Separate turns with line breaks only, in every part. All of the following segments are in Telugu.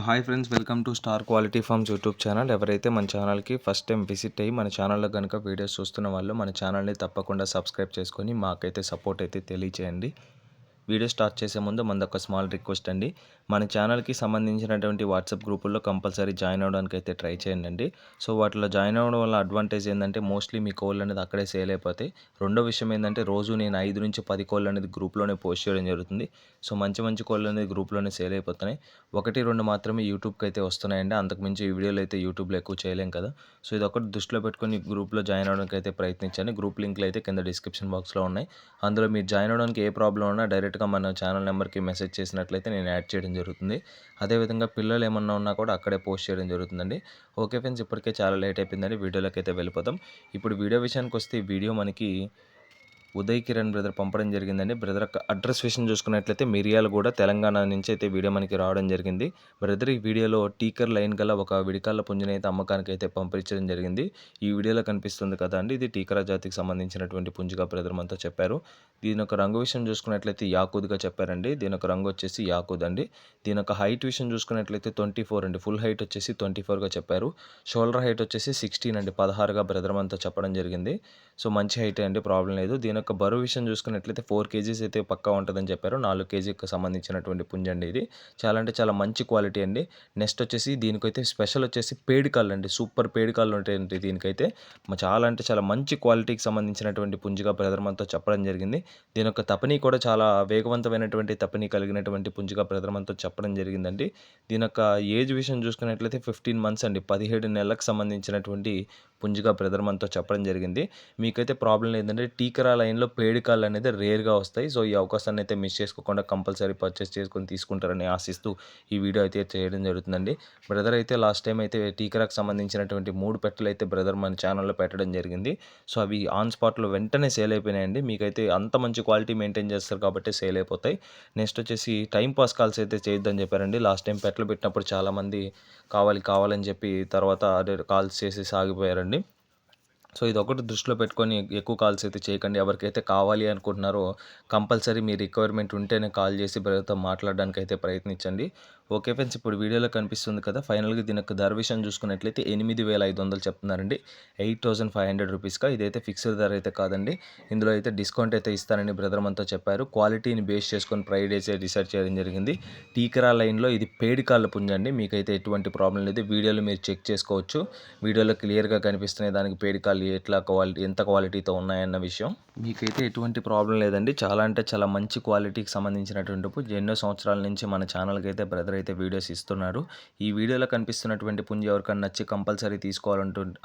Hi friends, welcome to star Quality Farms YouTube channel. ఎవరైతే మన ఛానల్కి ఫస్ట్ టైం విజిట్ అయ్యి మన ఛానల్లో కనుక వీడియోస్ చూస్తున్న వాళ్ళు మన ఛానల్ని తప్పకుండా సబ్స్క్రైబ్ చేసుకొని మాకైతే సపోర్ట్ అయితే తెలియచేయండి. వీడియో స్టార్ట్ చేసే ముందు మనదొక స్మాల్ రిక్వెస్ట్ అండి. మన ఛానల్కి సంబంధించినటువంటి వాట్సాప్ గ్రూపుల్లో కంపల్సరీ జాయిన్ అవ్వడానికి అయితే ట్రై చేయండి. సో వాటిలో జాయిన్ అవ్వడం వల్ల అడ్వాంటేజ్ ఏంటంటే మోస్ట్లీ మీ కోళ్ళు అనేది అక్కడే సేల్ అయిపోతాయి. రెండో విషయం ఏంటంటే రోజు నేను 5 నుంచి 10 కోళ్ళు అనేది గ్రూప్లోనే పోస్ట్ చేయడం జరుగుతుంది. సో మంచి మంచి కోళ్ళు అనేది గ్రూప్లోనే సేల్ అయిపోతున్నాయి. 1-2 మాత్రమే యూట్యూబ్కి అయితే వస్తున్నాయండి. అంతకుమించి ఈ వీడియోలు అయితే యూట్యూబ్లో ఎక్కువ చేయలేం కదా. సో ఇది ఒకటి దృష్టిలో పెట్టుకొని గ్రూప్లో జాయిన్ అవ్వడానికి అయితే ప్రయత్నించండి. గ్రూప్ లింక్లు అయితే కింద డిస్క్రిప్షన్ బాక్స్లో ఉన్నాయి. అందులో మీరు జాయిన్ అవ్వడానికి ఏ ప్రాబ్లం ఉన్నా డైరెక్ట్గా మన ఛానల్ నెంబర్కి మెసేజ్ చేసినట్లయితే నేను యాడ్ చేయడం జరుగుతుంది. అదేవిధంగా పిల్లలు ఏమన్నా ఉన్నా కూడా అక్కడే పోస్ట్ చేయడం జరుగుతుందండి. ఓకే ఫ్రెండ్స్, ఇప్పటికే చాలా లేట్ అయిపోయిందండి. వీడియోలోకి అయితే వెళ్ళిపోతాం. ఇప్పుడు వీడియో విషయానికి వస్తే ఈ వీడియో మనకి ఉదయ్ కిరణ్ బ్రదర్ పంపడం జరిగిందండి. బ్రదర్ అడ్రస్ విషయం చూసుకున్నట్లయితే మిర్యాలగూడ, తెలంగాణ నుంచి అయితే వీడియో మనకి రావడం జరిగింది. బ్రదర్ ఈ వీడియోలో టీకర్ లైన్ గల ఒక విడికాళ్ళ పుంజుని అయితే అమ్మకానికి అయితే పంపించడం జరిగింది. ఈ వీడియోలో కనిపిస్తుంది కదా అండి, ఇది టీకరా జాతికి సంబంధించినటువంటి పుంజుగా బ్రదర్ మనతో చెప్పారు. దీని యొక్క రంగు విషయం చూసుకున్నట్లయితే యాకూద్గా చెప్పారండి. దీని యొక్క రంగు వచ్చేసి యాకూద్ అండి. దీని యొక్క హైట్ విషయం చూసుకున్నట్లయితే 24 అండి. ఫుల్ హైట్ వచ్చేసి 24గా చెప్పారు. షోల్డర్ హైట్ వచ్చేసి 16 అండి. 16గా బ్రదర్ మనతో చెప్పడం జరిగింది. సో మంచి హైట్ అండి, ప్రాబ్లం లేదు. దీని యొక్క బరువు విషయం చూసుకున్నట్లయితే 4 కేజీస్ అయితే పక్కా ఉంటుందని చెప్పారు. 4 కేజీకి సంబంధించినటువంటి పుంజ అండి ఇది. చాలా అంటే చాలా మంచి క్వాలిటీ అండి. నెక్స్ట్ వచ్చేసి దీనికైతే స్పెషల్ వచ్చేసి పేడి కాళ్ళు అండి. సూపర్ పేడి కాళ్ళు ఉంటాయండి దీనికైతే. చాలా అంటే చాలా మంచి క్వాలిటీకి సంబంధించినటువంటి పుంజుగా బ్రదర్ మనతో చెప్పడం జరిగింది. దీని యొక్క తపని కూడా చాలా వేగవంతమైనటువంటి తపని కలిగినటువంటి పుంజుగా బ్రదర్ మనతో చెప్పడం జరిగిందండి. దీని యొక్క ఏజ్ విషయం చూసుకున్నట్లయితే 15 మంత్స్ అండి. 17 నెలలకు సంబంధించినటువంటి పుంజుగా బ్రదర్ మనతో చెప్పడం జరిగింది. మీకైతే ప్రాబ్లం లేదంటే టీకరా లైన్లో పేడి కాళ్ళు అనేది రేర్గా వస్తాయి. సో ఈ అవకాశాన్ని అయితే మిస్ చేసుకోకుండా కంపల్సరీ పర్చేస్ చేసుకొని తీసుకుంటారని ఆశిస్తూ ఈ వీడియో అయితే చేయడం జరుగుతుందండి. బ్రదర్ అయితే లాస్ట్ టైం అయితే టీకరాకు సంబంధించినటువంటి 3 పెట్టలు అయితే బ్రదర్ మన ఛానల్లో పెట్టడం జరిగింది. సో అవి ఆన్ స్పాట్లో వెంటనే సేల్ అయిపోయినాయండి. మీకైతే అంత మంచి క్వాలిటీ మెయింటైన్ చేస్తారు కాబట్టి సేల్ అయిపోతాయి. నెక్స్ట్ వచ్చేసి టైం పాస్ కాల్స్ అయితే చేయొద్దని చెప్పారండి. లాస్ట్ టైం పెట్టలు పెట్టినప్పుడు చాలామంది కావాలని చెప్పి తర్వాత కాల్స్ చేసి సాగిపోయారండి. సో ఇది ఒకటి దృష్టిలో పెట్టుకొని ఎక్కువ కాల్స్ అయితే చేయకండి. ఎవరికైతే కావాలి అనుకుంటున్నారో కంపల్సరీ మీ రిక్వైర్మెంట్ ఉంటేనే కాల్ చేసి బ్రదర్తో మాట్లాడడానికి అయితే ప్రయత్నించండి. ఓకే ఫ్రెండ్స్, ఇప్పుడు వీడియోలో కనిపిస్తుంది కదా, ఫైనల్గా దీని యొక్క ధర విషయం చూసుకున్నట్లయితే 8,500 చెప్తున్నారండి. 8,500 రూపీస్గా. ఇదైతే ఫిక్స్డ్ ధర అయితే కాదండి. ఇందులో అయితే డిస్కౌంట్ అయితే ఇస్తారని బ్రదర్ మనతో చెప్పారు. క్వాలిటీని బేస్ చేసుకొని ప్రైస్ అయితే డిసైడ్ చేయడం జరిగింది. టీకరా లైన్లో ఇది పేడి కాళ్ళ పుంజండి. మీకైతే ఎటువంటి ప్రాబ్లం లేదు. వీడియోలో మీరు చెక్ చేసుకోవచ్చు. వీడియోలో క్లియర్గా కనిపిస్తున్నాయి దానికి పేడి కాళ్ళు ఎంత క్వాలిటీతో ఉన్నాయన్న విషయం. మీకైతే ఎటువంటి ప్రాబ్లం లేదండి. చాలా అంటే చాలా మంచి క్వాలిటీకి సంబంధించినటువంటి ఎన్నో సంవత్సరాల నుంచి మన ఛానల్కి అయితే బ్రదర్ అయితే వీడియోస్ ఇస్తున్నారు. ఈ వీడియోలో కనిపిస్తున్నటువంటి పుంజు ఎవరికైనా నచ్చి కంపల్సరీ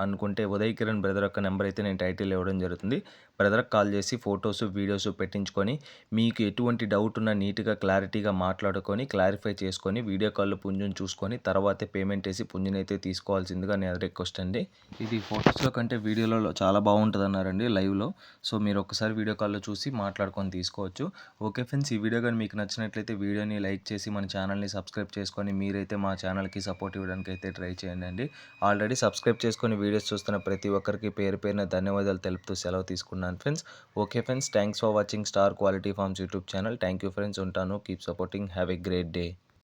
అనుకుంటే ఉదయ్ కిరణ్ బ్రదర్ యొక్క నెంబర్ అయితే నేను టైటిల్ ఇవ్వడం జరుగుతుంది. బ్రదర్కి కాల్ చేసి ఫొటోస్ వీడియోస్ పెట్టించుకొని మీకు ఎటువంటి డౌట్ ఉన్నా నీట్గా క్లారిటీగా మాట్లాడుకొని క్లారిఫై చేసుకొని వీడియో కాల్లో పుంజుని చూసుకొని తర్వాతే పేమెంట్ వేసి పుంజుని అయితే తీసుకోవాల్సిందిగా నేను రిక్వెస్ట్ అండి. ఇది ఫొటోస్లో కంటే వీడియోలో చాలా బాగుంటుంది అన్నారండి లైవ్లో. సో మీరు ఒకసారి వీడియో కాల్లో చూసి మాట్లాడుకొని తీసుకోవచ్చు. ఓకే ఫ్రెండ్స్, ఈ వీడియో కానీ మీకు నచ్చినట్లయితే వీడియోని లైక్ చేసి మన ఛానల్ని సబ్స్క్రైబ్ చేసుకొని మీరైతే మా ఛానల్కి సపోర్ట్ ఇవ్వడానికి అయితే ట్రై చేయండి. ఆల్రెడీ సబ్స్క్రైబ్ చేసుకొని వీడియోస్ చూస్తున్న ప్రతి ఒక్కరికి పేరు పేరున ధన్యవాదాలు తెలుపుతూ సెలవు తీసుకున్నాను friends. Okay friends, thanks for watching Star Quality Farms YouTube channel. Thank you friends, ఉంటాను. Keep supporting. Have a great day.